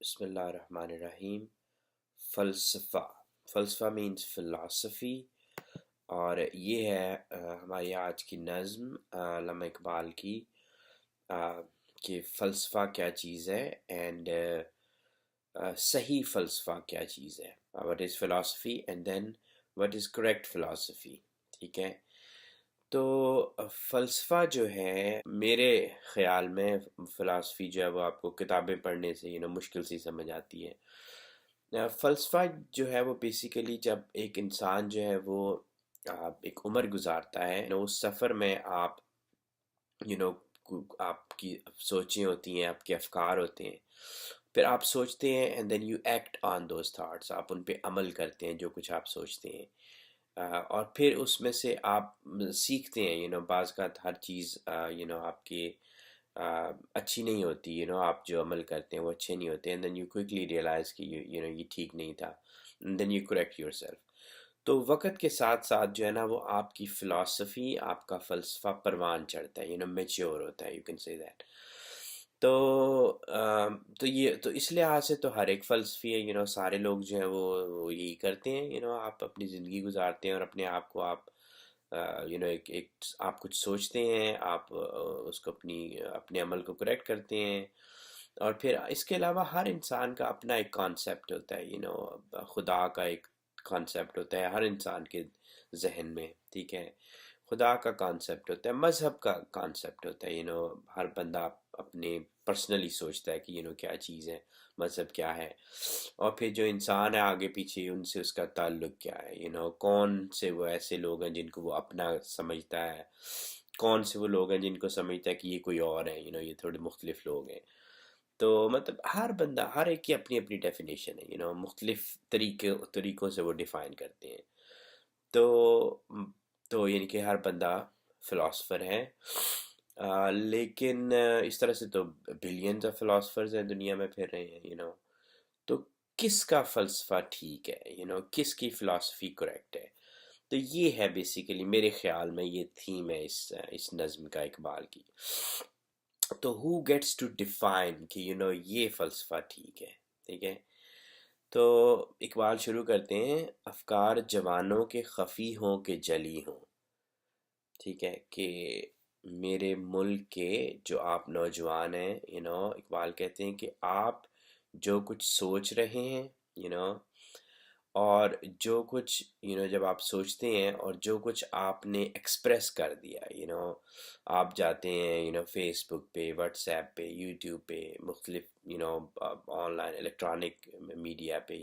بسم اللہ الرحمن الرحیم۔ فلسفہ، فلسفہ مینس فلاسفی، اور یہ ہے ہماری آج کی نظم علامہ اقبال کی، کہ فلسفہ کیا چیز ہے اینڈ صحیح فلسفہ کیا چیز ہے، what is philosophy and then what is correct philosophy۔ ٹھیک ہے، تو فلسفہ جو ہے میرے خیال میں فلاسفی جو ہے وہ آپ کو کتابیں پڑھنے سے مشکل سی سمجھ آتی ہے۔ فلسفہ جو ہے وہ بیسیکلی جب ایک انسان جو ہے وہ ایک عمر گزارتا ہے، اس سفر میں آپ یو نو آپ کی سوچیں ہوتی ہیں، آپ کے افکار ہوتے ہیں، پھر آپ سوچتے ہیں and then you act on those thoughts, آپ ان پہ عمل کرتے ہیں جو کچھ آپ سوچتے ہیں، اور پھر اس میں سے آپ سیکھتے ہیں، بعض کا ہر چیز آپ کے اچھی نہیں ہوتی، آپ جو عمل کرتے ہیں وہ اچھے نہیں ہوتے، and then you quickly realize کہ یہ ٹھیک نہیں تھا، and then you correct yourself. تو وقت کے ساتھ ساتھ جو ہے نا وہ آپ کی فلاسفی، آپ کا فلسفہ پروان چڑھتا ہے، میچیور ہوتا ہے، یو کین سے دیٹ۔ تو تو اس لحاظ سے تو ہر ایک فلسفی ہے، سارے لوگ جو ہیں وہ یہی کرتے ہیں، آپ اپنی زندگی گزارتے ہیں اور اپنے آپ کو آپ ایک آپ کچھ سوچتے ہیں، آپ اس کو اپنے عمل کو کریکٹ کرتے ہیں، اور پھر اس کے علاوہ ہر انسان کا اپنا ایک کانسیپٹ ہوتا ہے، خدا کا ایک کانسیپٹ ہوتا ہے ہر انسان کے ذہن میں، ٹھیک ہے، خدا کا کانسیپٹ ہوتا ہے، مذہب کا کانسیپٹ ہوتا ہے، ہر بندہ اپنے پرسنلی سوچتا ہے کہ کیا چیز ہے، مذہب کیا ہے، اور پھر جو انسان ہے آگے پیچھے ان سے اس کا تعلق کیا ہے، کون سے وہ ایسے لوگ ہیں جن کو وہ اپنا سمجھتا ہے، کون سے وہ لوگ ہیں جن کو سمجھتا ہے کہ یہ کوئی اور ہے، یہ تھوڑے مختلف لوگ ہیں۔ تو مطلب ہر بندہ، ہر ایک کی اپنی اپنی ڈیفینیشن ہے، مختلف طریقوں سے وہ ڈیفائن کرتے ہیں۔ تو یعنی کہ ہر بندہ فلاسفر ہے، لیکن اس طرح سے تو بلینز آف فلاسفرز ہیں دنیا میں پھر رہے ہیں، تو کس کا فلسفہ ٹھیک ہے، کس کی فلاسفی کریکٹ ہے؟ تو یہ ہے بیسیکلی میرے خیال میں یہ تھیم ہے اس نظم کا، اقبال کی۔ تو who gets to define کہ یہ فلسفہ ٹھیک ہے، ٹھیک ہے۔ تو اقبال شروع کرتے ہیں، افکار جوانوں کے خفی ہوں کہ جلی ہوں، ٹھیک ہے، کہ میرے ملک کے جو آپ نوجوان ہیں، اقبال کہتے ہیں کہ آپ جو کچھ سوچ رہے ہیں، اور جو کچھ جب آپ سوچتے ہیں اور جو کچھ آپ نے ایکسپریس کر دیا، آپ جاتے ہیں فیس بک پہ، واٹس ایپ پہ، یوٹیوب پہ، مختلف آن لائن الیکٹرانک میڈیا پہ،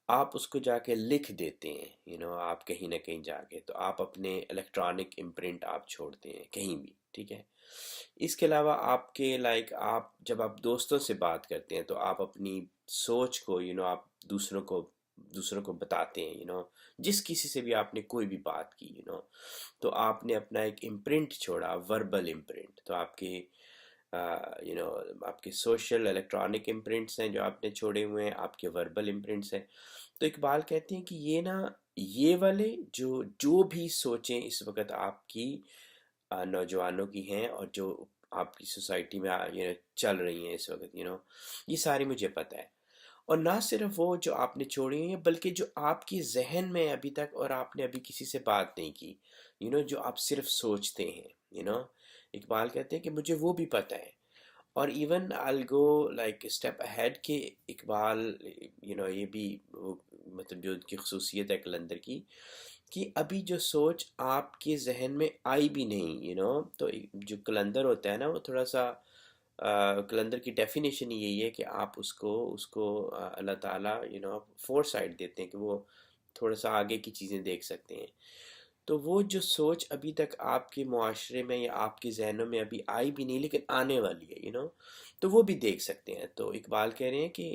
آپ اس کو جا کے لکھ دیتے ہیں، آپ کہیں نہ کہیں جا کے، تو آپ اپنے الیکٹرانک امپرنٹ آپ چھوڑتے ہیں کہیں بھی، ٹھیک ہے۔ اس کے علاوہ آپ کے آپ جب آپ دوستوں سے بات کرتے ہیں تو آپ اپنی سوچ کو آپ دوسروں کو بتاتے ہیں، جس کسی سے بھی آپ نے کوئی بھی بات کی، تو آپ نے اپنا ایک امپرنٹ چھوڑا، وربل امپرنٹ، تو آپ کے آپ کے سوشل الیکٹرانک امپرنٹس ہیں جو آپ نے چھوڑے ہوئے ہیں، آپ کے وربل امپرنٹس ہیں۔ تو اقبال کہتے ہیں کہ یہ والے جو بھی سوچیں اس وقت آپ کی نوجوانوں کی ہیں اور جو آپ کی سوسائٹی میں چل رہی ہیں اس وقت، یہ ساری مجھے پتہ ہے، اور نہ صرف وہ جو آپ نے چھوڑی ہیں بلکہ جو آپ کی ذہن میں ابھی تک اور آپ نے ابھی کسی سے بات نہیں کی، جو آپ صرف سوچتے ہیں، اقبال کہتے ہیں کہ مجھے وہ بھی پتہ ہے۔ اور even I'll go like a step ahead کہ اقبال یہ بھی مطلب جو ان کی خصوصیت ہے قلندر کی، کہ ابھی جو سوچ آپ کے ذہن میں آئی بھی نہیں، تو جو قلندر ہوتا ہے نا وہ تھوڑا سا قلندر کی ڈیفینیشن یہی ہے کہ آپ اس کو اللہ تعالیٰ فور سائٹ دیتے ہیں کہ وہ تھوڑا سا آگے کی چیزیں دیکھ سکتے ہیں، تو وہ جو سوچ ابھی تک آپ کے معاشرے میں یا آپ کے ذہنوں میں ابھی آئی بھی نہیں لیکن آنے والی ہے، تو وہ بھی دیکھ سکتے ہیں۔ تو اقبال کہہ رہے ہیں کہ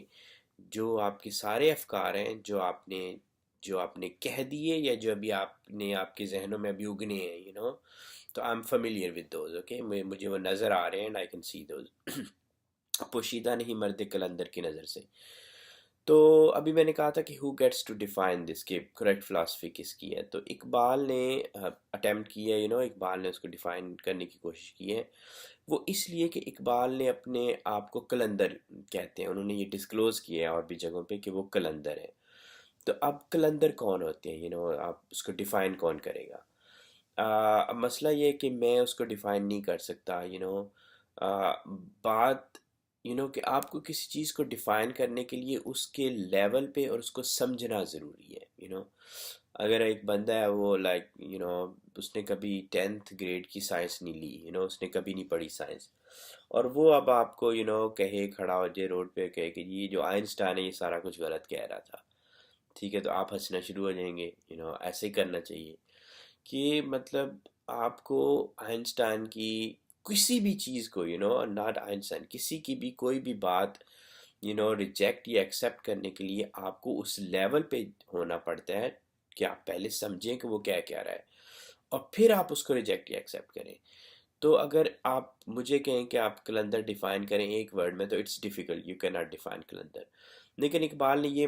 جو آپ کے سارے افکار ہیں جو آپ نے کہہ دیے یا جو ابھی آپ کے ذہنوں میں ابھی اگنے ہیں، تو I am familiar with those, okay, مجھے وہ نظر آ رہے ہیں، آئی کین سی دوز، پوشیدہ نہیں مرد قلندر کی نظر سے۔ تو ابھی میں نے کہا تھا کہ who gets to define this, کہ کریکٹ فلاسفی کس کی ہے. تو اقبال نے اٹیمپٹ کیا ہے، اقبال نے اس کو ڈیفائن کرنے کی کوشش کی ہے. وہ اس لیے کہ اقبال نے اپنے آپ کو قلندر کہتے ہیں، انہوں نے یہ ڈسکلوز کیا ہے اور بھی جگہوں پہ کہ وہ قلندر ہیں. تو اب قلندر کون ہوتے ہیں، آپ اس کو ڈیفائن کون کرے گا؟ اب مسئلہ یہ ہے کہ میں اس کو ڈیفائن نہیں کر سکتا. بات کہ آپ کو کسی چیز کو ڈیفائن کرنے کے لیے اس کے لیول پہ اور اس کو سمجھنا ضروری ہے. اگر ایک بندہ ہے وہ لائک اس نے کبھی 10th گریڈ کی سائنس نہیں لی، اس نے کبھی نہیں پڑھی سائنس، اور وہ اب آپ کو کہے، کھڑا ہو جائے روڈ پہ، کہے کہ یہ جو آئنسٹائن ہے یہ سارا کچھ غلط کہہ رہا تھا، ٹھیک ہے، تو آپ ہنسنا شروع ہو جائیں گے. ایسے ہی کرنا چاہیے کہ مطلب آپ کو آئنسٹائن کی کسی بھی چیز کو ناٹ آئنسٹائن، کسی کی بھی کوئی بھی بات ریجیکٹ یا ایکسیپٹ کرنے کے لیے آپ کو اس لیول پہ ہونا پڑتا ہے کہ آپ پہلے سمجھیں کہ وہ کیا کہہ رہا ہے، اور پھر آپ اس کو ریجیکٹ یا ایکسیپٹ کریں. تو اگر آپ مجھے کہیں کہ آپ کلندر ڈیفائن کریں ایک ورڈ میں، تو اٹس ڈیفیکلٹ، یو کین ناٹ ڈیفائن کلندر. لیکن اقبال نے یہ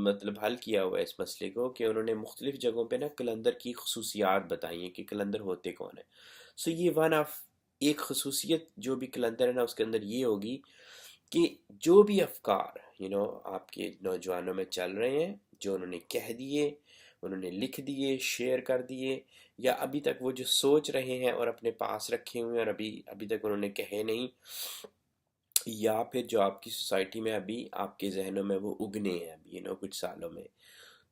مطلب حل کیا ہوا ہے اس مسئلے کو، کہ انہوں نے مختلف جگہوں پہ نا کلندر کی خصوصیات بتائی ہیں کہ کلندر ہوتے کون ہیں. سو یہ ون آف ایک خصوصیت جو بھی کلندر ہے نا اس کے اندر یہ ہوگی کہ جو بھی افکار آپ کے نوجوانوں میں چل رہے ہیں، جو انہوں نے کہہ دیے، انہوں نے لکھ دیے، شیئر کر دیے، یا ابھی تک وہ جو سوچ رہے ہیں اور اپنے پاس رکھے ہوئے ہیں اور ابھی تک انہوں نے کہے نہیں، یا پھر جو آپ کی سوسائٹی میں ابھی آپ کے ذہنوں میں وہ اگنے ہیں ابھی کچھ سالوں میں،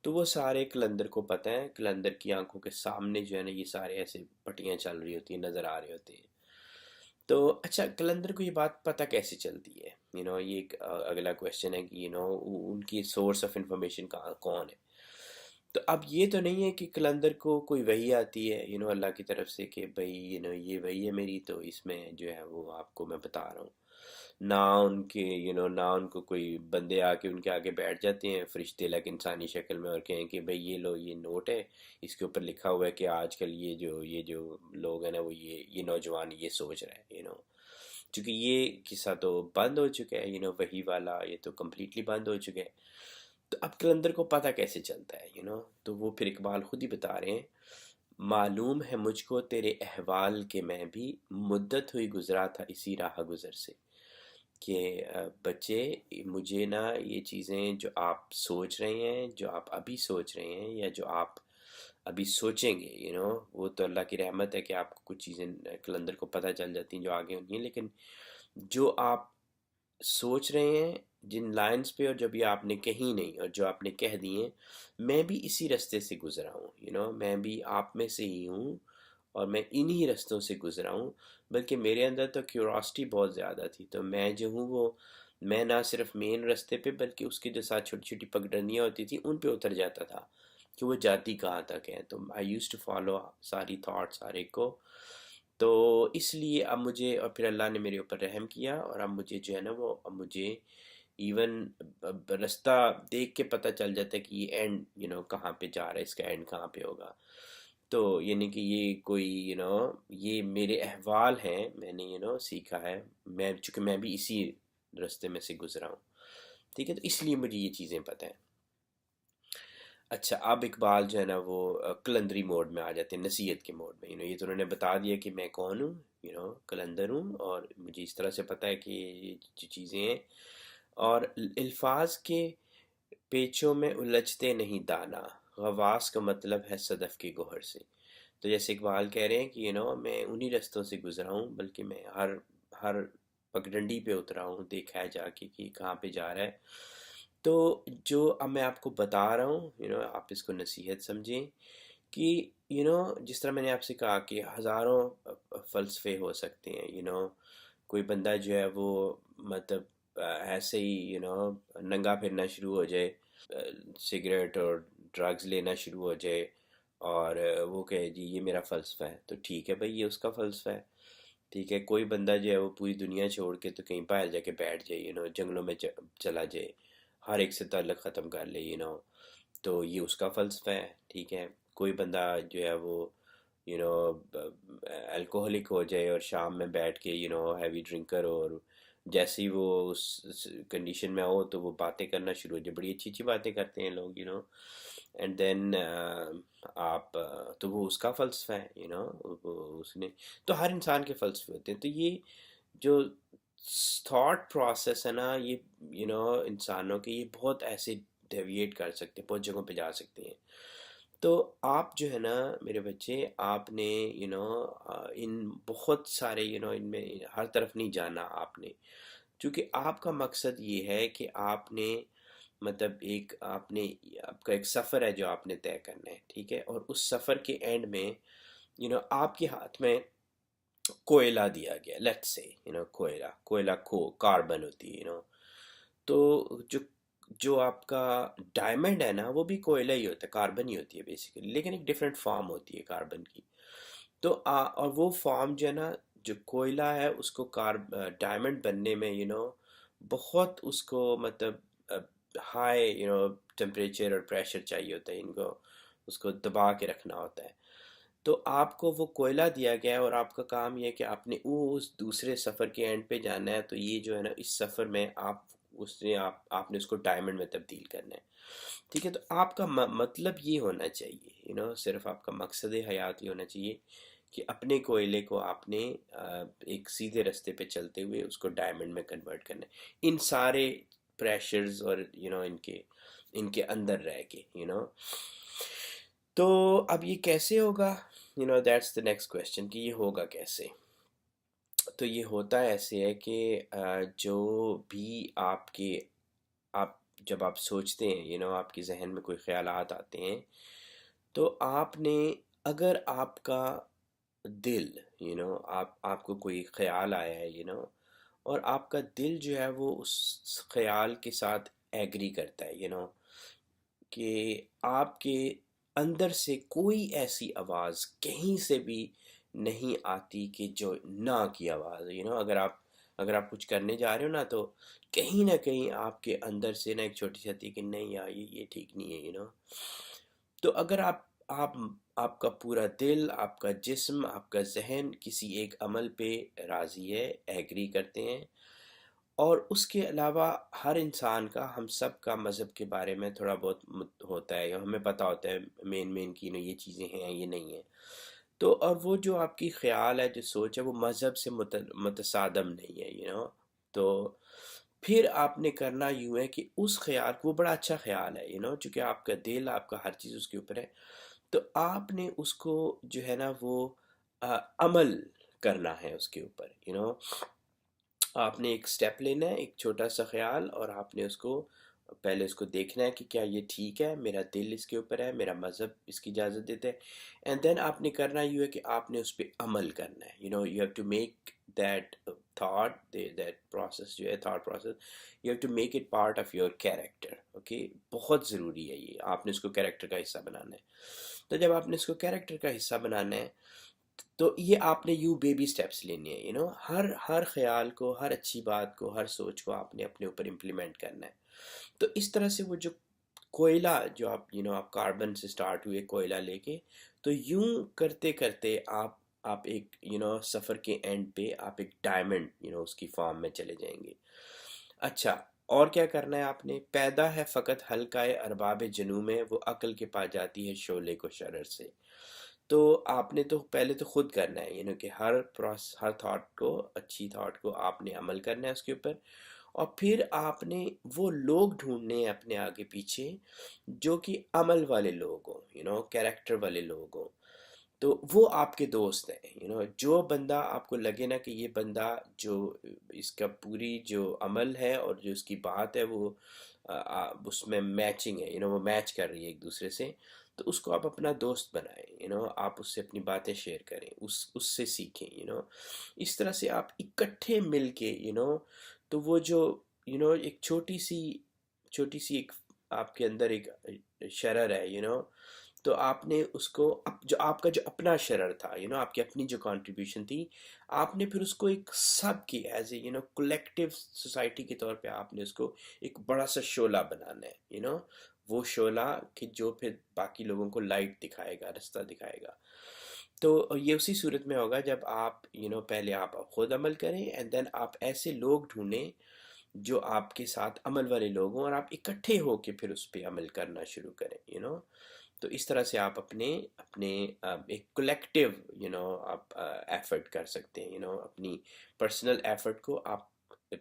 تو وہ سارے کلندر کو پتہ ہیں. کلندر کی آنکھوں کے سامنے جو ہے نا یہ سارے ایسے پٹیاں چل رہی ہوتی ہیں، نظر آ رہے ہوتے ہیں. تو اچھا، کلندر کو یہ بات پتہ کیسے چلتی ہے؟ یہ ایک اگلا کویشچن ہے کہ ان کی سورس آف انفارمیشن کہاں کون ہے. تو اب یہ تو نہیں ہے کہ کلندر کو کوئی وحی آتی ہے اللہ کی طرف سے کہ بھئی یہ وحی ہے میری، تو اس میں جو ہے وہ آپ کو میں بتا رہا ہوں. نہ ان کے نہ ان کو کوئی بندے آ کے ان کے آگے بیٹھ جاتے ہیں فرشتے لگ انسانی شکل میں، اور کہیں کہ بھئی یہ لو، یہ نوٹ ہے، اس کے اوپر لکھا ہوا ہے کہ آج کل یہ جو لوگ ہیں نا وہ یہ نوجوان یہ سوچ رہے ہیں. چونکہ یہ قصہ تو بند ہو چکا ہے، وحی والا یہ تو کمپلیٹلی بند ہو چکا ہے. تو اب کلندر کو پتہ کیسے چلتا ہے؟ تو وہ پھر اقبال خود ہی بتا رہے ہیں: معلوم ہے مجھ کو تیرے احوال کے، میں بھی مدت ہوئی گزرا تھا اسی راہ گزر سے. کہ بچے، مجھے نا یہ چیزیں جو آپ سوچ رہے ہیں، جو آپ ابھی سوچ رہے ہیں، یا جو آپ ابھی سوچیں گے، وہ تو اللہ کی رحمت ہے کہ آپ کو کچھ چیزیں کلندر کو پتہ چل جاتی ہیں جو آگے ہونی ہیں. لیکن جو آپ سوچ رہے ہیں جن لائنز پہ، اور جو بھی آپ نے کہی نہیں اور جو آپ نے کہہ دی ہیں، میں بھی اسی رستے سے گزرا ہوں. میں بھی آپ میں سے ہی ہوں، اور میں انہی رستوں سے گزرا ہوں. بلکہ میرے اندر تو کیوراسٹی بہت زیادہ تھی، تو میں جو ہوں وہ میں نہ صرف مین رستے پہ بلکہ اس کے جو ساتھ چھوٹی چھوٹی پگڈنیاں ہوتی تھیں ان پہ اتر جاتا تھا کہ وہ جاتی کہاں تک ہے. تو آئی یوز ٹو فالو ساری تھاٹ سارے کو. تو اس لیے اب مجھے، اور پھر اللہ نے میرے اوپر رحم کیا، اور اب مجھے جو ہے نا وہ اب مجھے ایون رستہ دیکھ کے پتہ چل جاتا ہے کہ یہ اینڈ کہاں پہ جا رہا ہے، اس کا اینڈ کہاں پہ ہوگا. تو یعنی کہ یہ کوئی یہ میرے احوال ہیں، میں نے سیکھا ہے، میں چونکہ میں بھی اسی رستے میں سے گزرا ہوں. ٹھیک ہے، تو اس لیے مجھے یہ چیزیں پتہ ہیں. اچھا، اب اقبال جو ہے نا وہ کلندری موڈ میں آ جاتے ہیں، نصیحت کے موڈ میں. یہ تو انہوں نے بتا دیا کہ میں کون ہوں، کلندر ہوں، اور مجھے اس طرح سے پتہ ہے کہ یہ جو چیزیں ہیں، اور الفاظ کے پیچوں میں الجھتے نہیں دانا، غواص کا مطلب ہے صدف کے گوہر سے. تو جیسے اقبال کہہ رہے ہیں کہ میں انہی رستوں سے گزرا ہوں، بلکہ میں ہر پگڈنڈی پہ اترا ہوں، دیکھا ہے جا کے کہ کہاں پہ جا رہا ہے. تو جو اب میں آپ کو بتا رہا ہوں، آپ اس کو نصیحت سمجھیں کہ جس طرح میں نے آپ سے کہا کہ ہزاروں فلسفے ہو سکتے ہیں. کوئی بندہ جو ہے وہ مطلب ایسے ہی ننگا پھرنا شروع ہو جائے، سگریٹ اور ڈرگز لینا شروع ہو جائے، اور وہ کہے جی یہ میرا فلسفہ ہے، تو ٹھیک ہے بھائی، یہ اس کا فلسفہ ہے. ٹھیک ہے، کوئی بندہ جو ہے وہ پوری دنیا چھوڑ کے تو کہیں باہر جا کے بیٹھ جائے، جنگلوں میں چلا جائے، ہر ایک سے تعلق ختم کر لے، تو یہ اس کا فلسفہ ہے. ٹھیک ہے، کوئی بندہ جو ہے وہ یو نو الکوہلک ہو جائے اور شام میں بیٹھ کے ہیوی ڈرنکر اور جیسے ہی وہ اس کنڈیشن میں ہو تو وہ باتیں کرنا شروع ہو جائے، بڑی اچھی اچھی باتیں کرتے ہیں لوگ، اینڈ دین آپ تو وہ اس کا فلسفہ ہے، وہ اس نے، تو ہر انسان کے فلسفے ہوتے ہیں، تو یہ جو تھاٹ پروسیس ہے نا، یہ انسانوں کے یہ بہت ایسے ڈیویٹ کر سکتے ہیں، بہت جگہوں پہ جا سکتے ہیں. تو آپ جو ہے نا میرے بچے، آپ نے ان بہت سارے ان میں ہر طرف نہیں جانا آپ نے، کیونکہ آپ کا مقصد یہ ہے کہ آپ نے مطلب آپ کا ایک سفر ہے جو آپ نے طے کرنا ہے، ٹھیک ہے، اور اس سفر کے اینڈ میں آپ کے ہاتھ میں کوئلہ دیا گیا، لیٹ سے کوئلہ کاربن ہوتی ہے، تو جو آپ کا ڈائمنڈ ہے نا وہ بھی کوئلہ ہی ہوتا ہے، کاربن ہی ہوتی ہے بیسیکلی، لیکن ایک ڈفرینٹ فارم ہوتی ہے کاربن کی. تو اور وہ فارم جو ہے نا، جو کوئلہ ہے اس کو ڈائمنڈ بننے میں بہت اس کو مطلب ہائی ٹمپریچر اور پریشر چاہیے ہوتا ہے، اس کو دبا کے رکھنا ہوتا ہے. تو آپ کو وہ کوئلہ دیا گیا ہے اور آپ کا کام یہ ہے کہ آپ نے اس دوسرے سفر کے اینڈ پہ جانا ہے، تو یہ جو ہے نا اس سفر میں آپ نے اس کو ڈائمنڈ میں تبدیل کرنا ہے، ٹھیک ہے. تو آپ کا مطلب یہ ہونا چاہیے، صرف آپ کا مقصد حیات یہ ہونا چاہیے کہ اپنے کوئلے کو آپ نے ایک سیدھے رستے پہ چلتے ہوئے اس کو ڈائمنڈ میں کنورٹ کرنا ہے، ان سارے پریشرز اور ان کے اندر رہ کے تو اب یہ کیسے ہوگا، دیٹس دا نیکسٹ کویسچن کہ یہ ہوگا کیسے. تو یہ ہوتا ایسے ہے کہ جو بھی آپ جب آپ سوچتے ہیں، آپ کے ذہن میں کوئی خیالات آتے ہیں، تو آپ نے، اگر آپ کا دل آپ کو کوئی خیال آیا ہے، اور آپ کا دل جو ہے وہ اس خیال کے ساتھ ایگری کرتا ہے، کہ آپ کے اندر سے کوئی ایسی آواز کہیں سے بھی نہیں آتی کہ جو نہ کی آواز ہے، اگر آپ کچھ کرنے جا رہے ہو نا، تو کہیں نہ کہیں آپ کے اندر سے نا ایک چھوٹی سی آتی ہے کہ نہیں یار یہ ٹھیک نہیں ہے، تو اگر آپ آپ کا پورا دل، آپ کا جسم، آپ کا ذہن کسی ایک عمل پہ راضی ہے، ایگری کرتے ہیں، اور اس کے علاوہ ہر انسان کا، ہم سب کا مذہب کے بارے میں تھوڑا بہت ہوتا ہے، ہمیں پتہ ہوتا ہے مین کی یہ چیزیں ہیں یہ نہیں ہیں، تو اور وہ جو آپ کی خیال ہے، جو سوچ ہے، وہ مذہب سے متصادم نہیں ہے، تو پھر آپ نے کرنا یوں ہے کہ اس خیال کو، وہ بڑا اچھا خیال ہے، چونکہ آپ کا دل، آپ کا ہر چیز اس کے اوپر ہے، تو آپ نے اس کو جو ہے نا وہ عمل کرنا ہے اس کے اوپر، آپ نے ایک سٹیپ لینا ہے، ایک چھوٹا سا خیال، اور آپ نے پہلے اس کو دیکھنا ہے کہ کیا یہ ٹھیک ہے، میرا دل اس کے اوپر ہے، میرا مذہب اس کی اجازت دیتا ہے، اینڈ دین آپ نے کرنا یہ ہے کہ آپ نے اس پہ عمل کرنا ہے، you have to make that that process جو ہے، thought process, you have to make it part of your character, okay. بہت ضروری ہے یہ، آپ نے اس کو کیریکٹر کا حصہ بنانا ہے. تو جب آپ نے اس کو کیریکٹر کا حصہ بنانا ہے، تو یہ آپ نے بیبی سٹیپس لینے ہیں، ہر خیال کو، ہر اچھی بات کو، ہر سوچ کو آپ نے اپنے اوپر امپلیمنٹ کرنا ہے. تو اس طرح سے وہ جو کوئلہ، جو آپ کاربن سے سٹارٹ ہوئے کوئلہ لے کے، تو یوں کرتے کرتے آپ ایک سفر کے اینڈ پہ آپ ایک ڈائمنڈ اس کی فارم میں چلے جائیں گے. اچھا، اور کیا کرنا ہے آپ نے؟ پیدا ہے فقط حلقۂ ارباب جنوں میں، وہ عقل کے پا جاتی ہے شعلے کو شرر سے. تو آپ نے تو پہلے تو خود کرنا ہے، کہ ہر تھاٹ کو، اچھی تھاٹ کو آپ نے عمل کرنا ہے اس کے اوپر، اور پھر آپ نے وہ لوگ ڈھونڈنے ہیں اپنے آگے پیچھے جو کہ عمل والے لوگ ہوں، کیریکٹر والے لوگ ہوں. تو وہ آپ کے دوست ہیں، جو بندہ آپ کو لگے نا کہ یہ بندہ جو اس کا پوری جو عمل ہے اور جو اس کی بات ہے وہ اس میں میچنگ ہے، وہ میچ کر رہی ہے ایک دوسرے سے، تو اس کو آپ اپنا دوست بنائیں، آپ اس سے اپنی باتیں شیئر کریں، اس سے سیکھیں، اس طرح سے آپ اکٹھے مل کے، تو وہ جو ایک چھوٹی سی ایک آپ کے اندر ایک شرر ہے، تو آپ نے اس کو جو آپ کا جو اپنا شرر تھا، آپ کی اپنی جو کنٹریبیوشن تھی، آپ نے پھر اس کو ایک سب کی ایز اے کولیکٹیو سوسائٹی کے طور پہ آپ نے اس کو ایک بڑا سا شعلہ بنانا ہے، وہ شعلہ کہ جو پھر باقی لوگوں کو لائٹ دکھائے گا، رستہ دکھائے گا. تو یہ اسی صورت میں ہوگا جب آپ پہلے آپ خود عمل کریں اینڈ دین آپ ایسے لوگ ڈھونڈیں جو آپ کے ساتھ عمل والے لوگ ہوں، اور آپ اکٹھے ہو کے پھر اس پہ عمل کرنا شروع کریں تو اس طرح سے آپ اپنے اپنے ایک کولیکٹیو آپ ایفرٹ کر سکتے ہیں اپنی پرسنل ایفرٹ کو آپ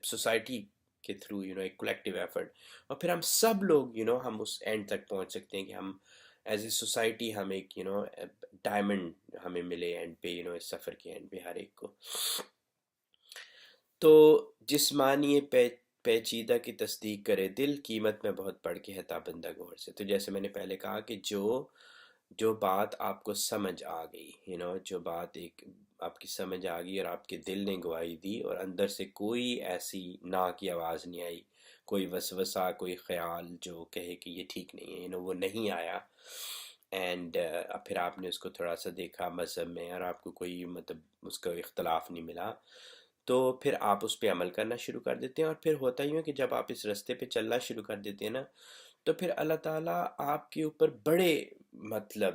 سوسائٹی کے تھرو ایک کولیکٹیو ایفرٹ، اور پھر ہم سب لوگ ہم اس اینڈ تک پہنچ سکتے ہیں کہ ہم ایز اے سوسائٹی ہم ایک ڈائمنڈ ہمیں ملے اینڈ پہ اس سفر کے اینڈ پہ ہر ایک کو. تو جسمانی پیچیدہ کی تصدیق کرے دل، قیمت میں بہت پڑھ کے ہے تابندہ غور سے. تو جیسے میں نے پہلے کہا کہ جو بات آپ کو سمجھ آ گئی جو بات ایک آپ کی سمجھ آ گئی اور آپ کے دل نے گواہی دی اور اندر سے کوئی ایسی نا کی آواز نہیں آئی، کوئی وسوسہ، کوئی خیال جو کہے کہ یہ ٹھیک نہیں ہے وہ نہیں آیا، اینڈ پھر آپ نے اس کو تھوڑا سا دیکھا مذہب میں اور آپ کو کوئی مطلب اس کا اختلاف نہیں ملا، تو پھر آپ اس پہ عمل کرنا شروع کر دیتے ہیں. اور پھر ہوتا ہی ہے کہ جب آپ اس رستے پہ چلنا شروع کر دیتے ہیں نا، تو پھر اللہ تعالیٰ آپ کے اوپر بڑے مطلب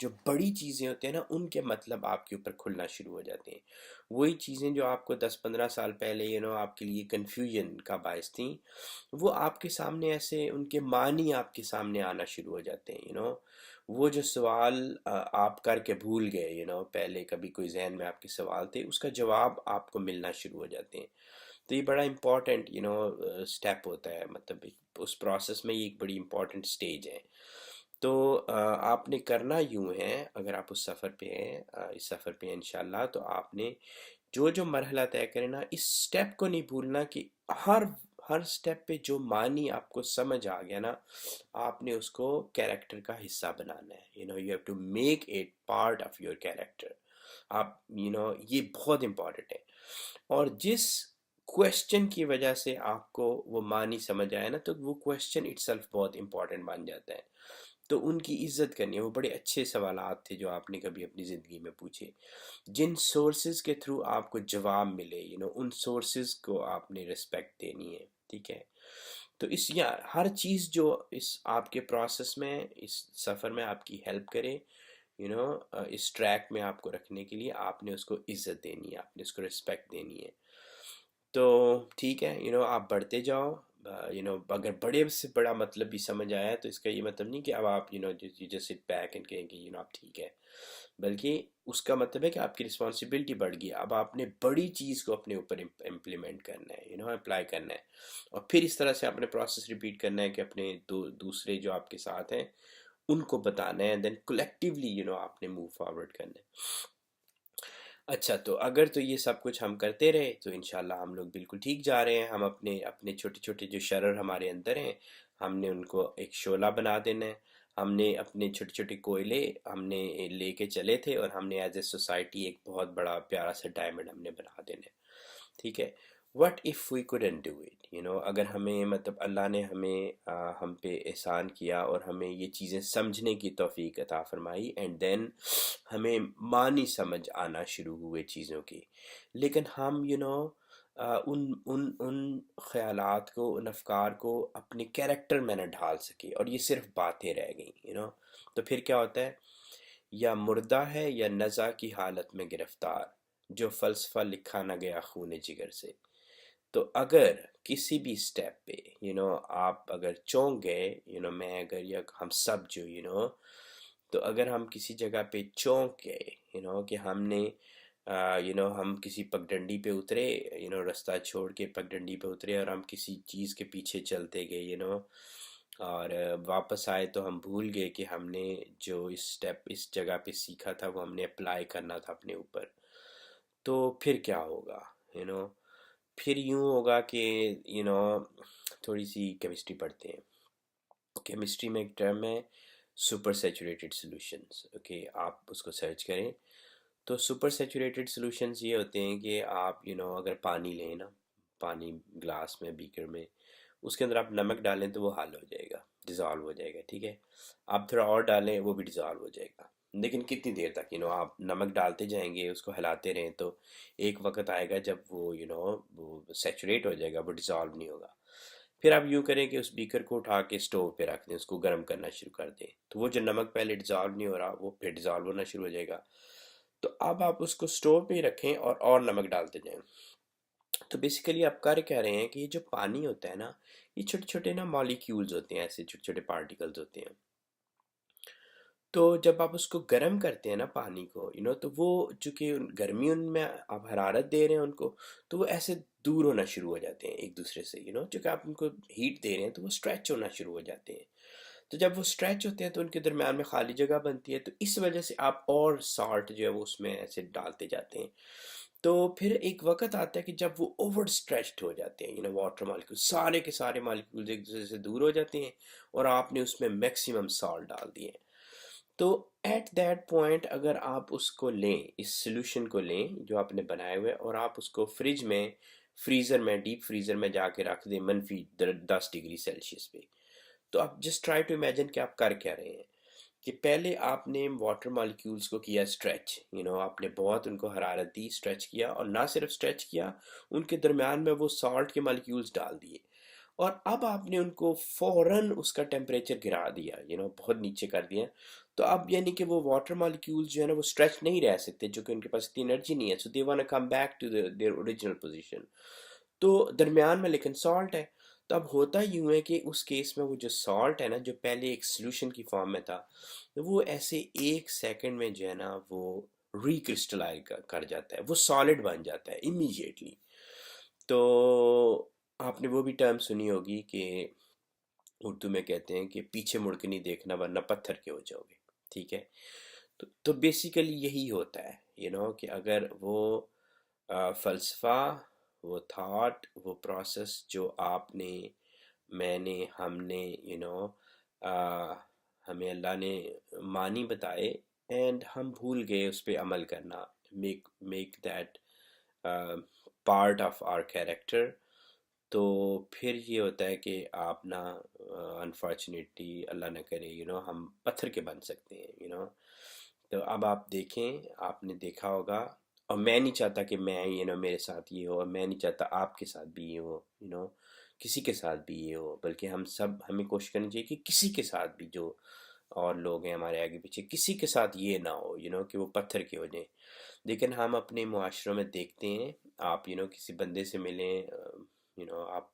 جو بڑی چیزیں ہوتے ہیں نا ان کے مطلب آپ کے اوپر کھلنا شروع ہو جاتے ہیں. وہی چیزیں جو آپ کو 10-15 سال پہلے آپ کے لیے کنفیوژن کا باعث تھیں، وہ آپ کے سامنے ایسے ان کے معنی آپ کے سامنے آنا شروع ہو جاتے ہیں. وہ جو سوال آپ کر کے بھول گئے پہلے کبھی کوئی ذہن میں آپ کے سوال تھے، اس کا جواب آپ کو ملنا شروع ہو جاتے ہیں. تو یہ بڑا امپورٹنٹ سٹیپ ہوتا ہے، مطلب اس پروسیس میں یہ ایک بڑی امپورٹنٹ سٹیج ہے. تو آپ نے کرنا یوں ہے، اگر آپ اس سفر پہ ہیں اس سفر پہ انشاءاللہ، تو آپ نے جو مرحلہ طے کرے نا، اس سٹیپ کو نہیں بھولنا کہ ہر سٹیپ پہ جو معنی آپ کو سمجھ آ گیا نا، آپ نے اس کو کیریکٹر کا حصہ بنانا ہے. You have to make it part of your character. آپ یہ بہت امپورٹنٹ ہے. اور جس کویسچن کی وجہ سے آپ کو وہ معنی سمجھ آیا نا، تو وہ کویسچن اٹ سیلف بہت امپورٹنٹ بن جاتا ہے. تو ان کی عزت کرنی ہے. وہ بڑے اچھے سوالات تھے جو آپ نے کبھی اپنی زندگی میں پوچھے. جن سورسز کے تھرو آپ کو جواب ملے ان سورسز کو آپ نے رسپیکٹ دینی ہے. ٹھیک ہے. تو ہر چیز جو اس آپ کے پروسیس میں، اس سفر میں آپ کی ہیلپ کرے اس ٹریک میں آپ کو رکھنے کے لیے، آپ نے اس کو عزت دینی ہے، آپ نے اس کو رسپیکٹ دینی ہے. تو ٹھیک ہے آپ بڑھتے جاؤ. اگر بڑے سے بڑا مطلب بھی سمجھ آیا تو اس کا یہ مطلب نہیں کہ اب آپ جسٹ سٹ بیک اینڈ کہیں کہ آپ ٹھیک ہے، بلکہ اس کا مطلب ہے کہ آپ کی رسپانسبلٹی بڑھ گئی. اب آپ نے بڑی چیز کو اپنے اوپر امپلیمنٹ کرنا ہے اپلائی کرنا ہے، اور پھر اس طرح سے اپنے پروسیس ریپیٹ کرنا ہے کہ اپنے دوسرے جو آپ کے ساتھ ہیں ان کو بتانا ہے، دین کولیکٹیولی آپ نے موو فارورڈ کرنا ہے. اچھا، تو اگر تو یہ سب کچھ ہم کرتے رہے تو انشاءاللہ ہم لوگ بالکل ٹھیک جا رہے ہیں. ہم اپنے چھوٹے چھوٹے جو شرر ہمارے اندر ہیں، ہم نے ان کو ایک شعلہ بنا دینا ہے. ہم نے اپنے چھوٹے چھوٹے کوئلے ہم نے لے کے چلے تھے، اور ہم نے ایز اے سوسائٹی ایک بہت بڑا پیارا سا ڈائمنڈ ہم نے بنا دینا ہے. ٹھیک ہے. What if we couldn't do it, اگر ہمیں مطلب اللہ نے ہم پہ احسان کیا اور ہمیں یہ چیزیں سمجھنے کی توفیق عطا فرمائی، اینڈ دین ہمیں معنی سمجھ آنا شروع ہوئے چیزوں کی، لیکن ہم ان خیالات کو، ان افکار کو اپنے کیریکٹر میں نہ ڈھال سکے، اور یہ صرف باتیں رہ گئیں تو پھر کیا ہوتا ہے؟ یا مردہ ہے یا نزع کی حالت میں گرفتار، جو فلسفہ لکھا نہ گیا خون جگر سے. تو اگر کسی بھی سٹیپ پہ آپ اگر چونک گئے میں اگر یا ہم سب جو تو اگر ہم کسی جگہ پہ چونک گئے کہ ہم نے ہم کسی پگڈنڈی پہ اترے راستہ چھوڑ کے پگڈنڈی پہ اترے، اور ہم کسی چیز کے پیچھے چلتے گئے اور واپس آئے تو ہم بھول گئے کہ ہم نے جو اس جگہ پہ سیکھا تھا وہ ہم نے اپلائی کرنا تھا اپنے اوپر. تو پھر کیا ہوگا؟ پھر یوں ہوگا کہ تھوڑی سی کیمسٹری پڑھتے ہیں. کیمسٹری میں ایک ٹرم ہے سپر سیچوریٹڈ سولوشنز. اوکے، آپ اس کو سرچ کریں. تو سپر سیچوریٹڈ سولوشنز یہ ہوتے ہیں کہ آپ اگر پانی لیں نا، پانی گلاس میں، بیکر میں، اس کے اندر آپ نمک ڈالیں تو وہ حل ہو جائے گا، ڈیزالو ہو جائے گا. ٹھیک ہے. آپ تھوڑا اور ڈالیں وہ بھی ڈیزالو ہو جائے گا. لیکن کتنی دیر تک آپ نمک ڈالتے جائیں گے، اس کو ہلاتے رہیں، تو ایک وقت آئے گا جب وہ وہ سیچوریٹ ہو جائے گا، وہ ڈیزالو نہیں ہوگا. پھر آپ یوں کریں کہ اس بیکر کو اٹھا کے سٹوو پہ رکھ دیں، اس کو گرم کرنا شروع کر دیں، تو وہ جو نمک پہلے ڈیزالو نہیں ہو رہا وہ پھر ڈیزالو ہونا شروع ہو جائے گا. تو اب آپ اس کو اسٹوو پہ ہی رکھیں اور نمک ڈالتے جائیں. تو بیسیکلی آپ کر کہہ رہے ہیں کہ یہ جو پانی ہوتا ہے نا، یہ چھوٹے چھوٹے نا مالیکیولز ہوتے ہیں، ایسے چھوٹے چھوٹے پارٹیکلز ہوتے ہیں. تو جب آپ اس کو گرم کرتے ہیں نا پانی کو، تو وہ چونکہ گرمی ان میں آپ حرارت دے رہے ہیں ان کو، تو وہ ایسے دور ہونا شروع ہو جاتے ہیں ایک دوسرے سے. چونکہ آپ ان کو ہیٹ دے رہے ہیں تو وہ اسٹریچ ہونا شروع ہو جاتے ہیں. تو جب وہ اسٹریچ ہوتے ہیں تو ان کے درمیان میں خالی جگہ بنتی ہے، تو اس وجہ سے آپ اور سالٹ جو ہے وہ اس میں ایسے ڈالتے جاتے ہیں. تو پھر ایک وقت آتا ہے کہ جب وہ اوور اسٹریچڈ ہو جاتے ہیں، واٹر مالیکول سارے کے سارے مالیکولز ایک دوسرے سے دور ہو جاتے ہیں، اور آپ نے اس میں میکسیمم سالٹ ڈال دیے ہیں. تو ایٹ دیٹ پوائنٹ اگر آپ اس کو لیں، اس سلوشن کو لیں جو آپ نے بنائے ہوئے، اور آپ اس کو فریج میں، فریزر میں، ڈیپ فریزر میں جا کے رکھ دیں -10 ڈگری سیلسیس پہ. تو آپ جسٹ ٹرائی ٹو امیجن کہ آپ کر کیا رہے ہیں. کہ پہلے آپ نے واٹر مالیکیولز کو کیا اسٹریچ، آپ نے بہت ان کو حرارت دی، اسٹریچ کیا، اور نہ صرف اسٹریچ کیا، ان کے درمیان میں وہ سالٹ کے مالیکیولز ڈال دیے. اور اب آپ نے ان کو فوراً اس کا ٹیمپریچر گرا دیا، بہت نیچے کر دیا. تو اب یعنی کہ وہ واٹر مالیکیولز جو ہے نا وہ اسٹریچ نہیں رہ سکتے، جو کہ ان کے پاس اتنی انرجی نہیں ہے. So they want come back to their original position. تو درمیان میں لیکن سالٹ ہے. تو اب ہوتا یوں ہے کہ اس کیس میں وہ جو سالٹ ہے نا، جو پہلے ایک سلوشن کی فارم میں تھا، وہ ایسے 1 سیکنڈ میں جو ہے نا وہ ریکرسٹلائز کر جاتا ہے، وہ سالڈ بن جاتا ہے امیجیٹلی. تو آپ نے وہ بھی ٹرم سنی ہوگی کہ اردو میں کہتے ہیں کہ پیچھے مڑ کے نہیں دیکھنا ورنہ پتھر کے ہو جاؤ گے. ٹھیک ہے. تو بیسیکلی یہی ہوتا ہے کہ اگر وہ فلسفہ، وہ تھاٹ، وہ پروسیس جو آپ نے، میں نے، ہم نے، ہمیں اللہ نے معنی بتائے، اینڈ ہم بھول گئے اس پہ عمل کرنا، make that part of our character. تو پھر یہ ہوتا ہے کہ آپ نا انفارچونیٹلی اللہ نہ کرے ہم پتھر کے بن سکتے ہیں. تو اب آپ دیکھیں، آپ نے دیکھا ہوگا، اور میں نہیں چاہتا کہ میں میرے ساتھ یہ ہو، اور میں نہیں چاہتا آپ کے ساتھ بھی یہ ہو، کسی کے ساتھ بھی یہ ہو. بلکہ ہمیں کوشش کرنی چاہیے کہ کسی کے ساتھ بھی، جو اور لوگ ہیں ہمارے آگے پیچھے، کسی کے ساتھ یہ نہ ہو کہ وہ پتھر کے ہو جائیں. لیکن ہم اپنے معاشروں میں دیکھتے ہیں، آپ کسی بندے سے ملیں، آپ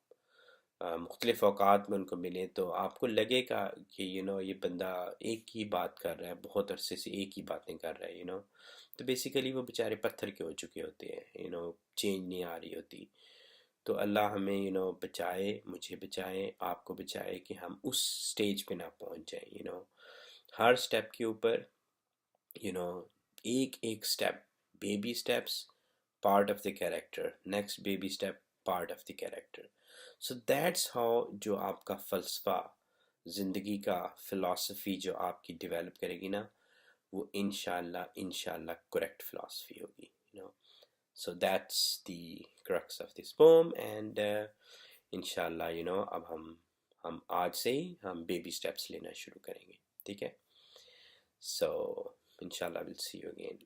مختلف اوقات میں ان کو ملیں، تو آپ کو لگے گا کہ یہ بندہ ایک ہی بات کر رہا ہے، بہت عرصے سے ایک ہی باتیں کر رہا ہے. تو بیسیکلی وہ بیچارے پتھر کے ہو چکے ہوتے ہیں، چینج نہیں آ رہی ہوتی. تو اللہ ہمیں بچائے، مجھے بچائے، آپ کو بچائے کہ ہم اس سٹیج پہ نہ پہنچ جائیں. ہر سٹیپ کے اوپر ایک ایک step, baby steps part of the character, next baby step part of the character. So that's how جو آپ کا فلسفہ، زندگی کا فلاسفی جو آپ کی ڈیولپ کرے گی نا، وہ انشاءاللہ کریکٹ فلاسفی ہوگی. So that's the crux of this پوم. And انشاءاللہ اب ہم آج سے ہی ہم بیبی سٹیپس لینا شروع کریں گے. ٹھیک ہے. سو انشاءاللہ we'll see you again.